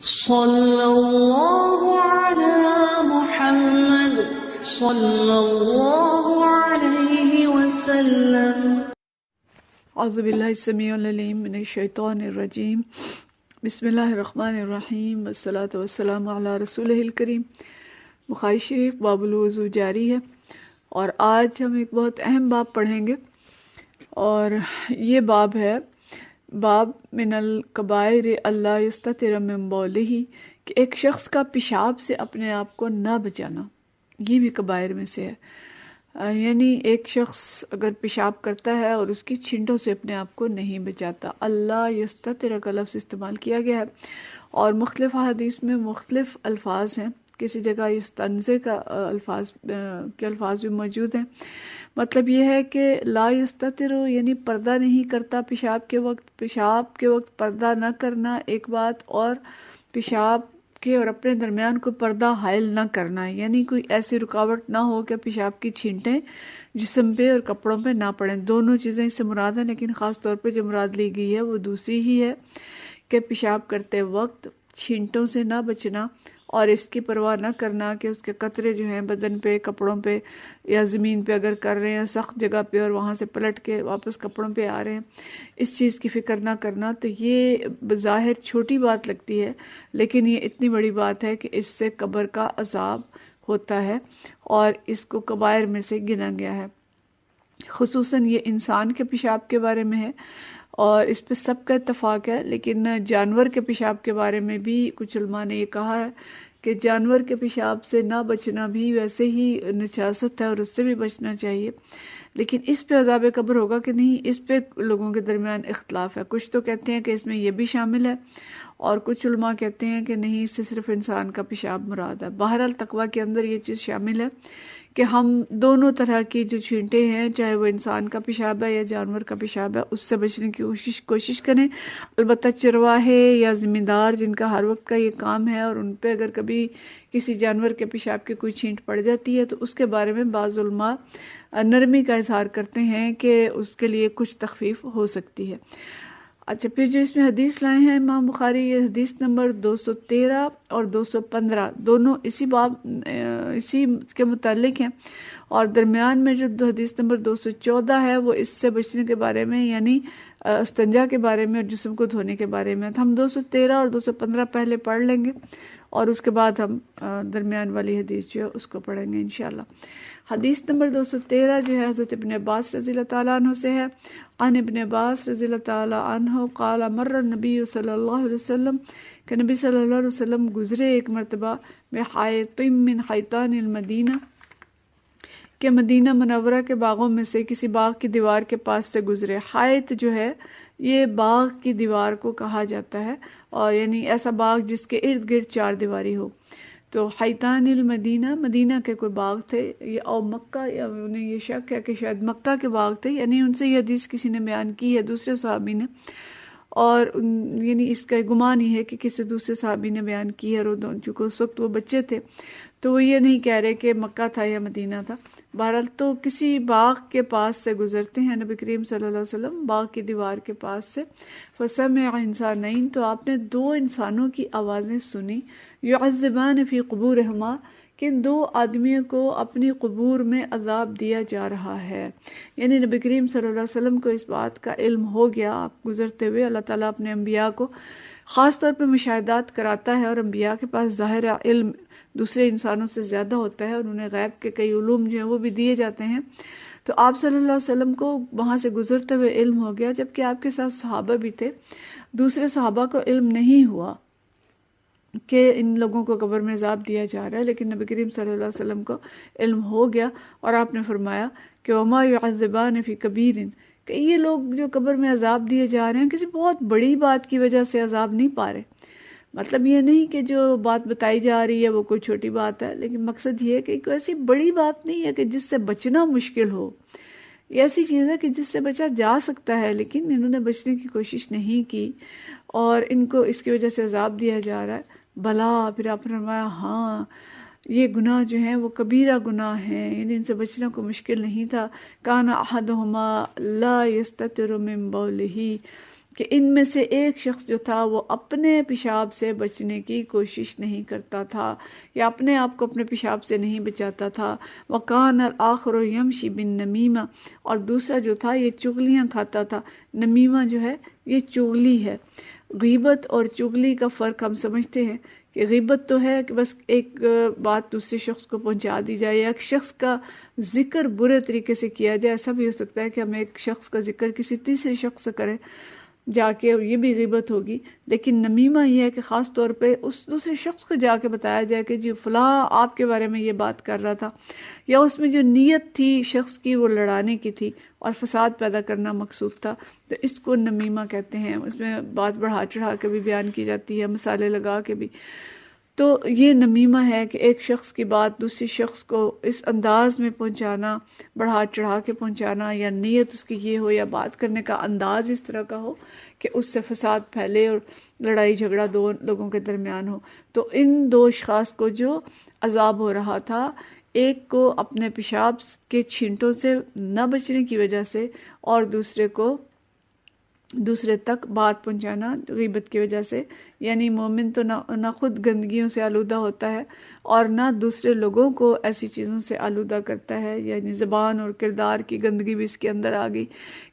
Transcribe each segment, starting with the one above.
صلی اللہ علی محمد صلی اللہ علیہ وسلم۔ اعوذ باللہ السمیع العلیم من الشیطان الرجیم، بسم اللہ الرحمن الرحیم، والصلاة والسلام علی رسولہ الکریم۔ بخاری شریف باب الوضو جاری ہے، اور آج ہم ایک بہت اہم باب پڑھیں گے، اور یہ باب ہے باب من الکبائر اللہ یستتر من بولہ، کہ ایک شخص کا پیشاب سے اپنے آپ کو نہ بچانا، یہ بھی کبائر میں سے ہے۔ یعنی ایک شخص اگر پیشاب کرتا ہے اور اس کی چھینٹوں سے اپنے آپ کو نہیں بچاتا، اللہ یستتر کا لفظ استعمال کیا گیا ہے، اور مختلف حدیث میں مختلف الفاظ ہیں، کسی جگہ یستنزے کا الفاظ بھی موجود ہیں۔ مطلب یہ ہے کہ لا یستتر یعنی پردہ نہیں کرتا پیشاب کے وقت پردہ نہ کرنا ایک بات، اور پیشاب کے اور اپنے درمیان کوئی پردہ حائل نہ کرنا، یعنی کوئی ایسی رکاوٹ نہ ہو کہ پیشاب کی چھینٹیں جسم پہ اور کپڑوں پہ نہ پڑیں۔ دونوں چیزیں اس سے مراد ہیں، لیکن خاص طور پہ جو مراد لی گئی ہے وہ دوسری ہی ہے، کہ پیشاب کرتے وقت چھینٹوں سے نہ بچنا اور اس کی پرواہ نہ کرنا کہ اس کے قطرے جو ہیں بدن پہ، کپڑوں پہ یا زمین پہ اگر کر رہے ہیں سخت جگہ پہ اور وہاں سے پلٹ کے واپس کپڑوں پہ آ رہے ہیں، اس چیز کی فکر نہ کرنا۔ تو یہ بظاہر چھوٹی بات لگتی ہے، لیکن یہ اتنی بڑی بات ہے کہ اس سے قبر کا عذاب ہوتا ہے، اور اس کو کبائر میں سے گنا گیا ہے۔ خصوصاً یہ انسان کے پیشاب کے بارے میں ہے، اور اس پہ سب کا اتفاق ہے، لیکن جانور کے پیشاب کے بارے میں بھی کچھ علماء نے یہ کہا ہے کہ جانور کے پیشاب سے نہ بچنا بھی ویسے ہی نجاست ہے اور اس سے بھی بچنا چاہیے، لیکن اس پہ عذاب قبر ہوگا کہ نہیں، اس پہ لوگوں کے درمیان اختلاف ہے۔ کچھ تو کہتے ہیں کہ اس میں یہ بھی شامل ہے، اور کچھ علماء کہتے ہیں کہ نہیں، اس سے صرف انسان کا پیشاب مراد ہے۔ بہرحال تقویٰ کے اندر یہ چیز شامل ہے کہ ہم دونوں طرح کی جو چھینٹیں ہیں، چاہے وہ انسان کا پیشاب ہے یا جانور کا پیشاب ہے، اس سے بچنے کی کوشش کریں۔ البتہ چرواہے یا ذمہ دار جن کا ہر وقت کا یہ کام ہے، اور ان پہ اگر کبھی کسی جانور کے پیشاب کی کوئی چھینٹ پڑ جاتی ہے تو اس کے بارے میں بعض علماء نرمی کا اظہار کرتے ہیں کہ اس کے لیے کچھ تخفیف ہو سکتی ہے۔ اچھا، پھر جو اس میں حدیث لائے ہیں امام بخاری، یہ حدیث نمبر 213 اور 215 دونوں اسی کے متعلق ہیں، اور درمیان میں جو حدیث نمبر 214 ہے وہ اس سے بچنے کے بارے میں، یعنی استنجا کے بارے میں اور جسم کو دھونے کے بارے میں۔ تو ہم 213 اور 215 پہلے پڑھ لیں گے، اور اس کے بعد ہم درمیان والی حدیث جو ہے اس کو پڑھیں گے انشاءاللہ۔ حدیث نمبر 213 جو ہے حضرت ابن عباس رضی اللہ تعالیٰ عنہ سے ہے۔ عن ابن عباس رضی اللہ تعالیٰ عنہ قال مر النبی صلی اللہ علیہ وسلم، کہ نبی صلی اللہ علیہ وسلم گزرے ایک مرتبہ بحائط من حیطان المدینہ، کہ مدینہ منورہ کے باغوں میں سے کسی باغ کی دیوار کے پاس سے گزرے۔ حائط جو ہے یہ باغ کی دیوار کو کہا جاتا ہے، اور یعنی ایسا باغ جس کے ارد گرد چار دیواری ہو۔ تو حیطان المدینہ، مدینہ کے کوئی باغ تھے، اور مکہ، یا انہیں یہ شک ہے کہ شاید مکہ کے باغ تھے، یعنی ان سے یہ حدیث کسی نے بیان کی ہے، دوسرے صحابی نے، اور یعنی اس کا گمان ہی ہے کہ کسی دوسرے صحابی نے بیان کی ہے، اور چونکہ اس وقت وہ بچے تھے تو وہ یہ نہیں کہہ رہے کہ مکہ تھا یا مدینہ تھا۔ بہرحال تو کسی باغ کے پاس سے گزرتے ہیں نبی کریم صلی اللہ علیہ وسلم، باغ کی دیوار کے پاس سے، فسمع انسانین، تو آپ نے دو انسانوں کی آوازیں سنی، یعذبان فی قبورہما، کہ دو آدمیوں کو اپنی قبور میں عذاب دیا جا رہا ہے۔ یعنی نبی کریم صلی اللہ علیہ وسلم کو اس بات کا علم ہو گیا، آپ گزرتے ہوئے اللہ تعالیٰ اپنے انبیاء کو خاص طور پہ مشاہدات کراتا ہے، اور انبیاء کے پاس ظاہر علم دوسرے انسانوں سے زیادہ ہوتا ہے، اور انہیں غیب کے کئی علوم جو ہیں وہ بھی دیے جاتے ہیں۔ تو آپ صلی اللہ علیہ وسلم کو وہاں سے گزرتے ہوئے علم ہو گیا، جبکہ آپ کے ساتھ صحابہ بھی تھے، دوسرے صحابہ کو علم نہیں ہوا کہ ان لوگوں کو قبر میں عذاب دیا جا رہا ہے، لیکن نبی کریم صلی اللہ علیہ وسلم کو علم ہو گیا، اور آپ نے فرمایا کہ وما يعذبان فی کبیر، کہ یہ لوگ جو قبر میں عذاب دیے جا رہے ہیں کسی بہت بڑی بات کی وجہ سے عذاب نہیں پا رہے۔ مطلب یہ نہیں کہ جو بات بتائی جا رہی ہے وہ کوئی چھوٹی بات ہے، لیکن مقصد یہ ہے کہ کوئی ایسی بڑی بات نہیں ہے کہ جس سے بچنا مشکل ہو، یہ ایسی چیز ہے کہ جس سے بچا جا سکتا ہے، لیکن انہوں نے بچنے کی کوشش نہیں کی، اور ان کو اس کی وجہ سے عذاب دیا جا رہا ہے۔ بلا، پھر آپ نے فرمایا ہاں، یہ گناہ جو ہیں وہ کبیرہ گناہ ہیں، یعنی ان سے بچنا کوئی مشکل نہیں تھا۔ کان احدہما لا یستتر من بولہ، کہ ان میں سے ایک شخص جو تھا وہ اپنے پیشاب سے بچنے کی کوشش نہیں کرتا تھا یا اپنے آپ کو اپنے پیشاب سے نہیں بچاتا تھا. وَكَانَ الْآخَرُ يَمْشِي بِالنَّمِيمَةِ، اور دوسرا جو تھا یہ چغلیاں کھاتا تھا. نمیمہ جو ہے یہ چغلی ہے. غیبت اور چغلی کا فرق ہم سمجھتے ہیں کہ غیبت تو ہے کہ بس ایک بات دوسرے شخص کو پہنچا دی جائے یا ایک شخص کا ذکر برے طریقے سے کیا جائے. ایسا بھی ہو سکتا ہے کہ ہم ایک شخص کا ذکر کسی تیسرے شخص سے کریں جا کے، یہ بھی غیبت ہوگی. لیکن نمیمہ یہ ہے کہ خاص طور پہ اس دوسرے شخص کو جا کے بتایا جائے کہ جی فلاں آپ کے بارے میں یہ بات کر رہا تھا، یا اس میں جو نیت تھی شخص کی وہ لڑانے کی تھی اور فساد پیدا کرنا مقصود تھا، تو اس کو نمیمہ کہتے ہیں. اس میں بات بڑھا چڑھا کے بھی بیان کی جاتی ہے، مسالے لگا کے بھی. تو یہ نمیمہ ہے کہ ایک شخص کی بات دوسری شخص کو اس انداز میں پہنچانا، بڑھا چڑھا کے پہنچانا، یا نیت اس کی یہ ہو یا بات کرنے کا انداز اس طرح کا ہو کہ اس سے فساد پھیلے اور لڑائی جھگڑا دو لوگوں کے درمیان ہو. تو ان دو اشخاص کو جو عذاب ہو رہا تھا، ایک کو اپنے پیشاب کے چھینٹوں سے نہ بچنے کی وجہ سے، اور دوسرے کو دوسرے تک بات پہنچانا غیبت کی وجہ سے. یعنی مومن تو نہ خود گندگیوں سے آلودہ ہوتا ہے اور نہ دوسرے لوگوں کو ایسی چیزوں سے آلودہ کرتا ہے. یعنی زبان اور کردار کی گندگی بھی اس کے اندر آ گئی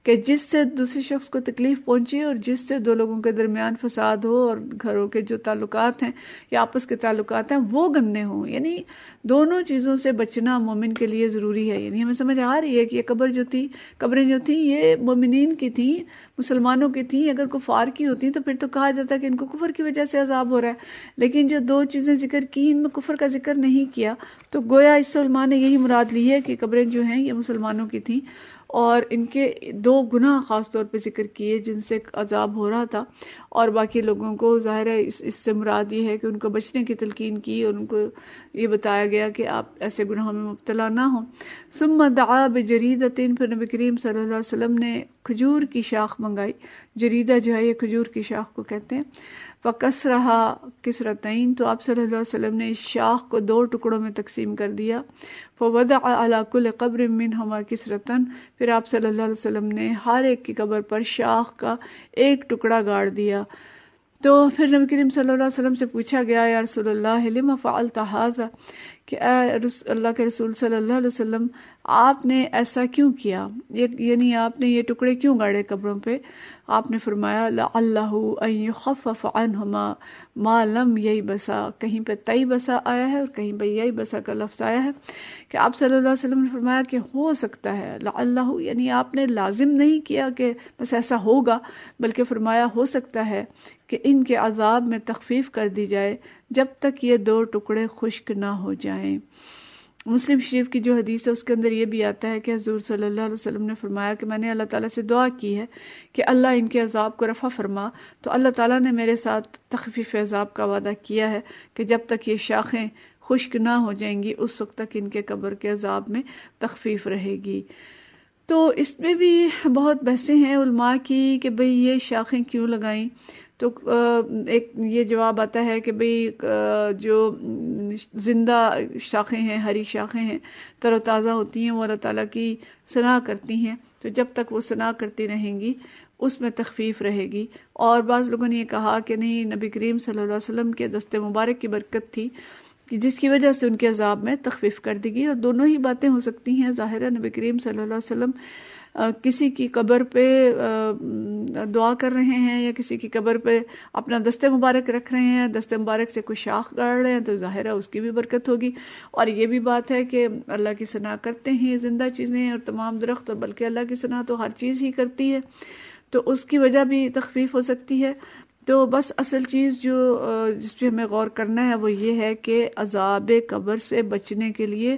کہ جس سے دوسرے شخص کو تکلیف پہنچے اور جس سے دو لوگوں کے درمیان فساد ہو اور گھروں کے جو تعلقات ہیں یا آپس کے تعلقات ہیں وہ گندے ہوں. یعنی دونوں چیزوں سے بچنا مومن کے لیے ضروری ہے. یعنی ہمیں سمجھ آ رہی ہے کہ یہ قبریں جو تھیں یہ مومنین کی تھیں، مسلمانوں کی تھیں. اگر کفار کی ہوتی تو پھر تو کہا جاتا کہ ان کو کفر کی وجہ سے عذاب ہو رہا ہے. لیکن جو دو چیزیں ذکر کی ان میں کفر کا ذکر نہیں کیا، تو گویا اس سے علماء نے یہی مراد لی ہے کہ قبریں جو ہیں یہ مسلمانوں کی تھیں اور ان کے دو گناہ خاص طور پہ ذکر کیے جن سے عذاب ہو رہا تھا، اور باقی لوگوں کو ظاہر ہے اس سے مراد یہ ہے کہ ان کو بچنے کی تلقین کی اور ان کو یہ بتایا گیا کہ آپ ایسے گناہوں میں مبتلا نہ ہوں. ثم دعا بجریدۃ، پھر نبی کریم صلی اللہ علیہ وسلم نے کھجور کی شاخ منگائی. جریدہ جو ہے یہ کھجور کی شاخ کو کہتے ہیں. فَكَسْرَهَا كِسْرَتَيْن، تو آپ صلی اللہ علیہ وسلم نے اس شاخ کو دو ٹکڑوں میں تقسیم کر دیا. فَوَضَعَ عَلَى كُلِّ قَبْرٍ مِّنْهُمَا كِسْرَةً، پھر آپ صلی اللہ علیہ وسلم نے ہر ایک کی قبر پر شاخ کا ایک ٹکڑا گاڑ دیا. تو پھر نبی کریم صلی اللہ علیہ وسلم سے پوچھا گیا یا رسول اللہ لما فعلت هذا، کہ اے اللہ کے رسول صلی اللہ علیہ وسلم آپ نے ایسا کیوں کیا، یعنی آپ نے یہ ٹکڑے کیوں گاڑے قبروں پہ؟ آپ نے فرمایا لعلہ ان یخفف عنہما ما لم ییبسا، کہیں پہ تیبسا آیا ہے اور کہیں پہ ییبسا کا لفظ آیا ہے کہ آپ صلی اللہ علیہ وسلم نے فرمایا کہ ہو سکتا ہے. لعلہ یعنی آپ نے لازم نہیں کیا کہ بس ایسا ہوگا، بلکہ فرمایا ہو سکتا ہے کہ ان کے عذاب میں تخفیف کر دی جائے جب تک یہ دو ٹکڑے خشک نہ ہو جائیں. مسلم شریف کی جو حدیث ہے اس کے اندر یہ بھی آتا ہے کہ حضور صلی اللہ علیہ وسلم نے فرمایا کہ میں نے اللہ تعالیٰ سے دعا کی ہے کہ اللہ ان کے عذاب کو رفع فرما، تو اللہ تعالیٰ نے میرے ساتھ تخفیف عذاب کا وعدہ کیا ہے کہ جب تک یہ شاخیں خشک نہ ہو جائیں گی اس وقت تک ان کے قبر کے عذاب میں تخفیف رہے گی. تو اس میں بھی بہت بحثیں ہیں علماء کی کہ بھئی یہ شاخیں کیوں لگائیں. تو ایک یہ جواب آتا ہے کہ بھئی جو زندہ شاخیں ہیں، ہری شاخیں ہیں، تر و تازہ ہوتی ہیں، وہ اللہ تعالیٰ کی ثنا کرتی ہیں، تو جب تک وہ ثنا کرتی رہیں گی اس میں تخفیف رہے گی. اور بعض لوگوں نے یہ کہا کہ نہیں، نبی کریم صلی اللہ علیہ وسلم کے دست مبارک کی برکت تھی کہ جس کی وجہ سے ان کے عذاب میں تخفیف کر دی گئی. اور دونوں ہی باتیں ہو سکتی ہیں. ظاہر ہے نبی کریم صلی اللہ علیہ وسلم کسی کی قبر پہ دعا کر رہے ہیں یا کسی کی قبر پہ اپنا دست مبارک رکھ رہے ہیں، دست مبارک سے کوئی شاخ گاڑ رہے ہیں، تو ظاہر ہے اس کی بھی برکت ہوگی. اور یہ بھی بات ہے کہ اللہ کی ثنا کرتے ہیں زندہ چیزیں اور تمام درخت، اور بلکہ اللہ کی ثنا تو ہر چیز ہی کرتی ہے، تو اس کی وجہ بھی تخفیف ہو سکتی ہے. تو بس اصل چیز جس پہ ہمیں غور کرنا ہے وہ یہ ہے کہ عذاب قبر سے بچنے کے لیے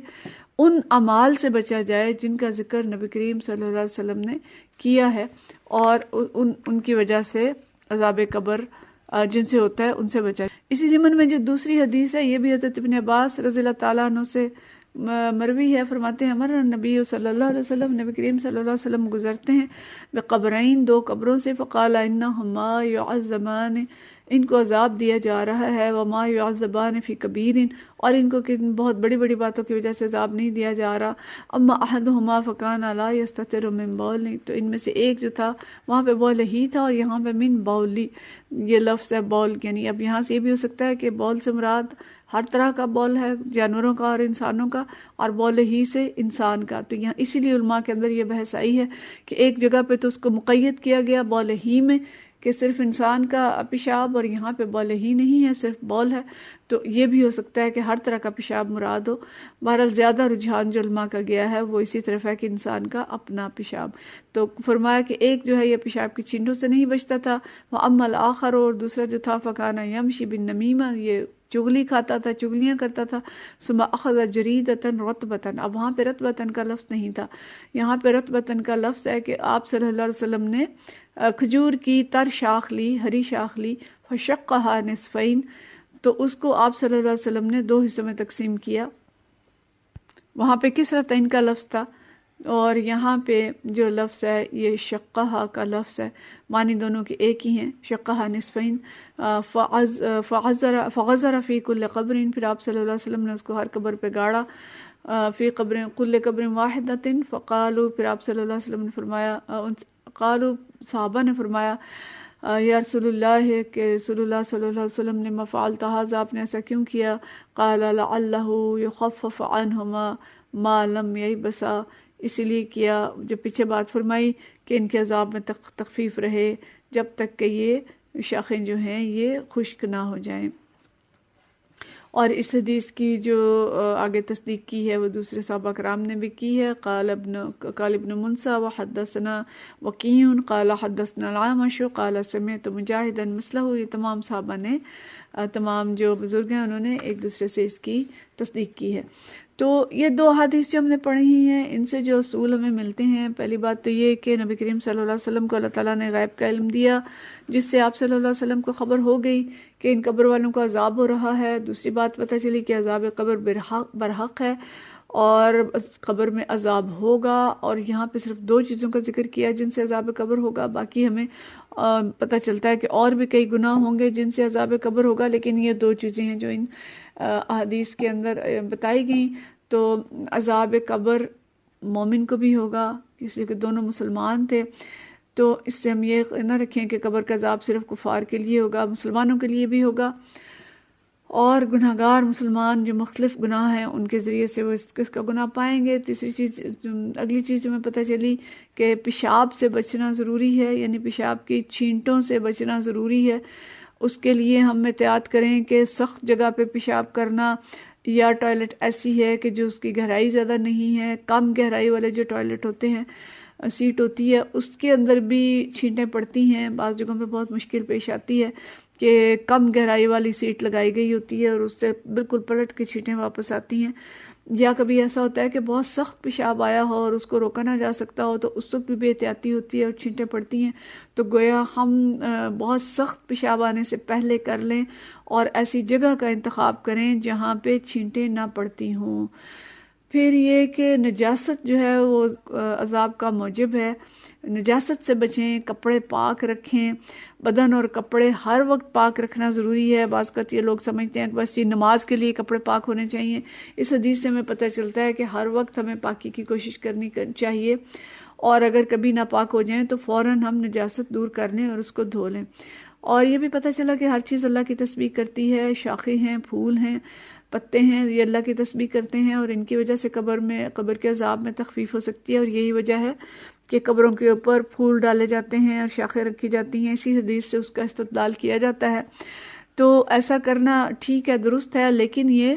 ان اعمال سے بچا جائے جن کا ذکر نبی کریم صلی اللہ علیہ وسلم نے کیا ہے، اور ان کی وجہ سے عذاب قبر جن سے ہوتا ہے ان سے بچا جائے. اسی ضمن میں جو دوسری حدیث ہے یہ بھی حضرت ابن عباس رضی اللہ تعالیٰ عنہ سے مروی ہے. فرماتے ہیں ہمارا نبی صلی اللہ علیہ وسلم، نبی کریم صلی اللہ علیہ وسلم گزرتے ہیں بقبرین، دو قبروں سے. فقال انہما یعظمان ان کو عذاب دیا جا رہا ہے، وما یعذبان فی کبیر، اور ان کو بہت بڑی بڑی باتوں کی وجہ سے عذاب نہیں دیا جا رہا۔ اما احدہما فکان لا یستتر من بول، تو ان میں سے ایک جو تھا وہاں پہ بول ہی تھا، اور یہاں پہ من بولی یہ لفظ ہے بول، یعنی اب یہاں سے یہ بھی ہو سکتا ہے کہ بول سے مراد ہر طرح کا بول ہے، جانوروں کا اور انسانوں کا، اور بول ہی سے انسان کا۔ تو یہاں اسی لیے علماء کے اندر یہ بحث آئی ہے کہ ایک جگہ پہ تو اس کو مقید کیا گیا بول ہی میں کہ صرف انسان کا پیشاب، اور یہاں پہ بول ہی نہیں ہے، صرف بول ہے، تو یہ بھی ہو سکتا ہے کہ ہر طرح کا پیشاب مراد ہو۔ بہرحال زیادہ رجحان جو علماء کا گیا ہے وہ اسی طرف ہے کہ انسان کا اپنا پیشاب۔ تو فرمایا کہ ایک جو ہے یہ پیشاب کی چھینٹوں سے نہیں بچتا تھا، وَأَمَّا الْآخَرُ، اور دوسرا جو تھا فَكَانَ يَمْشِي بِالنَّمِيمَةِ، یہ چغلی کھاتا تھا، چغلیاں کرتا تھا۔ ثم اخذ جریدۃ رطبۃ، اب وہاں پہ رطبۃ کا لفظ نہیں تھا، یہاں پہ رطبۃ کا لفظ ہے کہ آپ صلی اللہ علیہ وسلم نے کھجور کی تر شاخ لی، ہری شاخ لی، فشقھا نصفین، تو اس کو آپ صلی اللہ علیہ وسلم نے دو حصوں میں تقسیم کیا۔ وہاں پہ کسرتین کا لفظ تھا، اور یہاں پہ جو لفظ ہے یہ شقھا کا لفظ ہے، معنی دونوں کے ایک ہی ہیں، شقھا نصفین۔ فغزر فی کل قبر، پھر آپ صلی اللہ علیہ وسلم نے اس کو ہر قبر پہ گاڑا، فی قبر کل قبر واحدۃ، فقالوا، پھر آپ صلی اللہ علیہ وسلم نے فرمایا، قالوا صحابہ نے فرمایا یا رسول اللہ، کہ رسول اللہ صلی اللہ علیہ وسلم نے ما فعلت ھذا، آپ نے ایسا کیوں کیا؟ قال لعلہ یخفف عنہما ما لم ییبسا، اسی لیے کیا جو پیچھے بات فرمائی کہ ان کے عذاب میں تخفیف رہے جب تک کہ یہ شاخیں جو ہیں یہ خشک نہ ہو جائیں۔ اور اس حدیث کی جو آگے تصدیق کی ہے وہ دوسرے صحابہ کرام نے بھی کی ہے۔ قال ابن منسى وحدثنا وكيع قال حدثنا العامش قال سمعت مجاہدا مثلہ، یہ تمام صحابہ نے، تمام جو بزرگ ہیں انہوں نے ایک دوسرے سے اس کی تصدیق کی ہے۔ تو یہ دو حدیث جو ہم نے پڑھی ہیں ان سے جو اصول ہمیں ملتے ہیں، پہلی بات تو یہ کہ نبی کریم صلی اللہ علیہ وسلم کو اللہ تعالیٰ نے غیب کا علم دیا، جس سے آپ صلی اللہ علیہ وسلم کو خبر ہو گئی کہ ان قبر والوں کو عذاب ہو رہا ہے۔ دوسری بات پتہ چلی کہ عذاب قبر برحق ہے اور قبر میں عذاب ہوگا، اور یہاں پہ صرف دو چیزوں کا ذکر کیا جن سے عذاب قبر ہوگا، باقی ہمیں پتہ چلتا ہے کہ اور بھی کئی گناہ ہوں گے جن سے عذاب قبر ہوگا، لیکن یہ دو چیزیں ہیں جو ان احادیث کے اندر بتائی گئیں۔ تو عذاب قبر مومن کو بھی ہوگا، اس لیے کہ دونوں مسلمان تھے، تو اس سے ہم یہ نہ رکھیں کہ قبر کا عذاب صرف کفار کے لیے ہوگا، مسلمانوں کے لیے بھی ہوگا، اور گناہگار مسلمان جو مختلف گناہ ہیں ان کے ذریعے سے وہ اس کا گناہ پائیں گے۔ تیسری چیز، اگلی چیز جو ہمیں پتہ چلی کہ پیشاب سے بچنا ضروری ہے، یعنی پیشاب کی چھینٹوں سے بچنا ضروری ہے۔ اس کے لیے ہم احتیاط کریں کہ سخت جگہ پہ پیشاب کرنا، یا ٹوائلٹ ایسی ہے کہ جو اس کی گہرائی زیادہ نہیں ہے، کم گہرائی والے جو ٹوائلٹ ہوتے ہیں، سیٹ ہوتی ہے، اس کے اندر بھی چھینٹیں پڑتی ہیں، بعض جگہوں پہ بہت مشکل پیش آتی ہے کہ کم گہرائی والی سیٹ لگائی گئی ہوتی ہے اور اس سے بالکل پلٹ کے چھینٹیں واپس آتی ہیں، یا کبھی ایسا ہوتا ہے کہ بہت سخت پیشاب آیا ہو اور اس کو روکا نہ جا سکتا ہو، تو اس وقت بھی احتیاطی ہوتی ہے اور چھینٹیں پڑتی ہیں۔ تو گویا ہم بہت سخت پیشاب آنے سے پہلے کر لیں اور ایسی جگہ کا انتخاب کریں جہاں پہ چھینٹیں نہ پڑتی ہوں۔ پھر یہ کہ نجاست جو ہے وہ عذاب کا موجب ہے، نجاست سے بچیں، کپڑے پاک رکھیں، بدن اور کپڑے ہر وقت پاک رکھنا ضروری ہے۔ بعض اوقات یہ لوگ سمجھتے ہیں کہ بس یہ نماز کے لیے کپڑے پاک ہونے چاہیے، اس حدیث سے ہمیں پتہ چلتا ہے کہ ہر وقت ہمیں پاکی کی کوشش کرنی چاہیے، اور اگر کبھی ناپاک ہو جائیں تو فوراً ہم نجاست دور کر لیں اور اس کو دھو لیں۔ اور یہ بھی پتہ چلا کہ ہر چیز اللہ کی تسبیح کرتی ہے، شاخیں ہیں، پھول ہیں، پتے ہیں، یہ اللہ کی تسبیح کرتے ہیں، اور ان کی وجہ سے قبر کے عذاب میں تخفیف ہو سکتی ہے، اور یہی وجہ ہے کہ قبروں کے اوپر پھول ڈالے جاتے ہیں اور شاخیں رکھی جاتی ہیں، اسی حدیث سے اس کا استدلال کیا جاتا ہے۔ تو ایسا کرنا ٹھیک ہے، درست ہے، لیکن یہ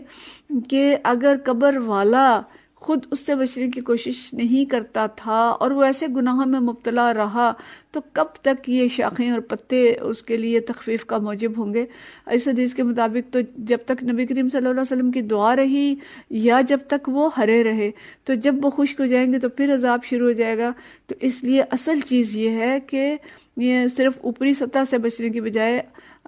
کہ اگر قبر والا خود اس سے بچنے کی کوشش نہیں کرتا تھا اور وہ ایسے گناہوں میں مبتلا رہا تو کب تک یہ شاخیں اور پتے اس کے لیے تخفیف کا موجب ہوں گے؟ اس حدیث کے مطابق تو جب تک نبی کریم صلی اللہ علیہ وسلم کی دعا رہی یا جب تک وہ ہرے رہے، تو جب وہ خشک ہو جائیں گے تو پھر عذاب شروع ہو جائے گا۔ تو اس لیے اصل چیز یہ ہے کہ یہ صرف اوپری سطح سے بچنے کی بجائے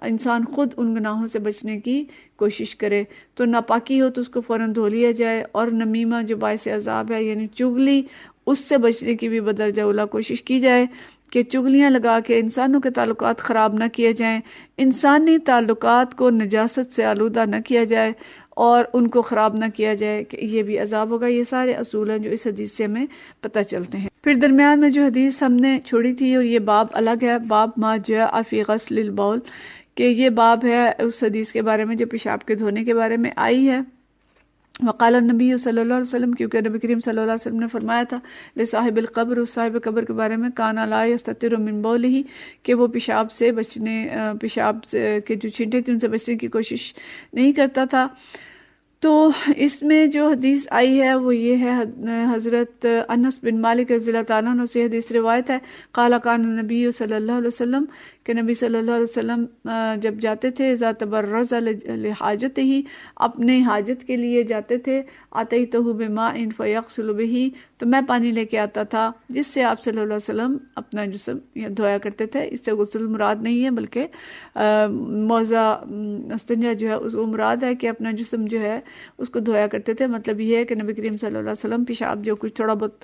انسان خود ان گناہوں سے بچنے کی کوشش کرے۔ تو ناپاکی ہو تو اس کو فوراً دھو لیا جائے، اور نمیمہ جو باعث عذاب ہے یعنی چغلی، اس سے بچنے کی بھی بدرجہ اولیٰ کوشش کی جائے کہ چغلیاں لگا کے انسانوں کے تعلقات خراب نہ کیے جائیں، انسانی تعلقات کو نجاست سے آلودہ نہ کیا جائے اور ان کو خراب نہ کیا جائے کہ یہ بھی عذاب ہوگا۔ یہ سارے اصول ہیں جو اس حدیث سے ہمیں پتہ چلتے ہیں۔ پھر درمیان میں جو حدیث ہم نے چھوڑی تھی اور یہ باب الگ ہے، باب ما جاء فی غسل البول، کہ یہ باب ہے اس حدیث کے بارے میں جو پیشاب کے دھونے کے بارے میں آئی ہے۔ وقال النبی صلی اللہ علیہ وسلم، کیونکہ نبی کریم صلی اللہ علیہ وسلم نے فرمایا تھا لصاحب القبر، اس صاحب قبر کے بارے میں، کانا لا یستتر من بولہ، کہ وہ پیشاب سے بچنے، پیشاب کے جو چھینٹے تھے ان سے بچنے کی کوشش نہیں کرتا تھا۔ تو اس میں جو حدیث آئی ہے وہ یہ ہے، حضرت انس بن مالک رضی اللہ تعالیٰ عنہ سے حدیث روایت ہے، قال کان النبی صلی اللہ علیہ وسلم، کہ نبی صلی اللہ علیہ وسلم جب جاتے تھے، اذا تبرز لحاجتہ، اپنے حاجت کے لیے جاتے تھے، اتیتہ بماء فیغسل بہ، تو میں پانی لے کے آتا تھا جس سے آپ صلی اللہ علیہ وسلم اپنا جسم دھویا کرتے تھے۔ اس سے غسل مراد نہیں ہے بلکہ موضع استنجا جو ہے اس وہ مراد ہے کہ اپنا جسم جو ہے اس کو دھویا کرتے تھے۔ مطلب یہ ہے کہ نبی کریم صلی اللہ علیہ وسلم پیشاب جو کچھ تھوڑا بہت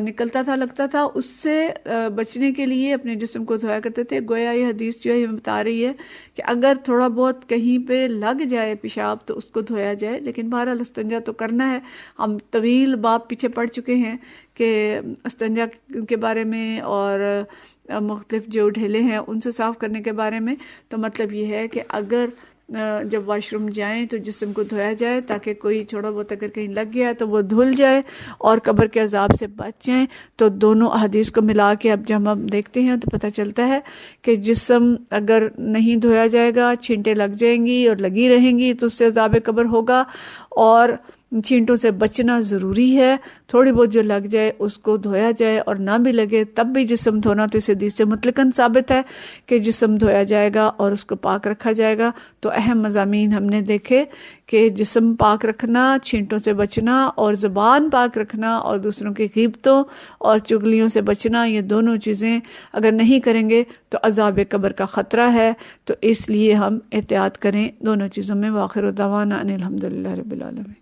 نکلتا تھا، لگتا تھا، اس سے بچنے کے لیے اپنے جسم کو دھویا کرتے تھے۔ گویا یہ حدیث جو ہے یہ بتا رہی ہے کہ اگر تھوڑا بہت کہیں پہ لگ جائے پیشاب تو اس کو دھویا جائے، لیکن بہرحال استنجا تو کرنا ہے۔ ہم طویل باب پیچھے پڑ چکے ہیں کہ استنجا کے بارے میں اور مختلف جو ڈھیلے ہیں ان سے صاف کرنے کے بارے میں۔ تو مطلب یہ ہے کہ اگر جب واش روم جائیں تو جسم کو دھویا جائے تاکہ کوئی تھوڑا بہت اگر کہیں لگ گیا تو وہ دھل جائے اور قبر کے عذاب سے بچ جائیں۔ تو دونوں احادیث کو ملا کے اب جب ہم دیکھتے ہیں تو پتہ چلتا ہے کہ جسم اگر نہیں دھویا جائے گا، چھینٹیں لگ جائیں گی اور لگی رہیں گی تو اس سے عذاب قبر ہوگا، اور چھینٹوں سے بچنا ضروری ہے۔ تھوڑی بہت جو لگ جائے اس کو دھویا جائے، اور نہ بھی لگے تب بھی جسم دھونا تو اس حدیث سے مطلقاً ثابت ہے کہ جسم دھویا جائے گا اور اس کو پاک رکھا جائے گا۔ تو اہم مضامین ہم نے دیکھے کہ جسم پاک رکھنا، چھینٹوں سے بچنا، اور زبان پاک رکھنا، اور دوسروں کی غیبتوں اور چغلیوں سے بچنا، یہ دونوں چیزیں اگر نہیں کریں گے تو عذاب قبر کا خطرہ ہے۔ تو اس لیے ہم احتیاط کریں دونوں چیزوں میں۔ وآخر دعوانا ان الحمدللہ رب العالمین۔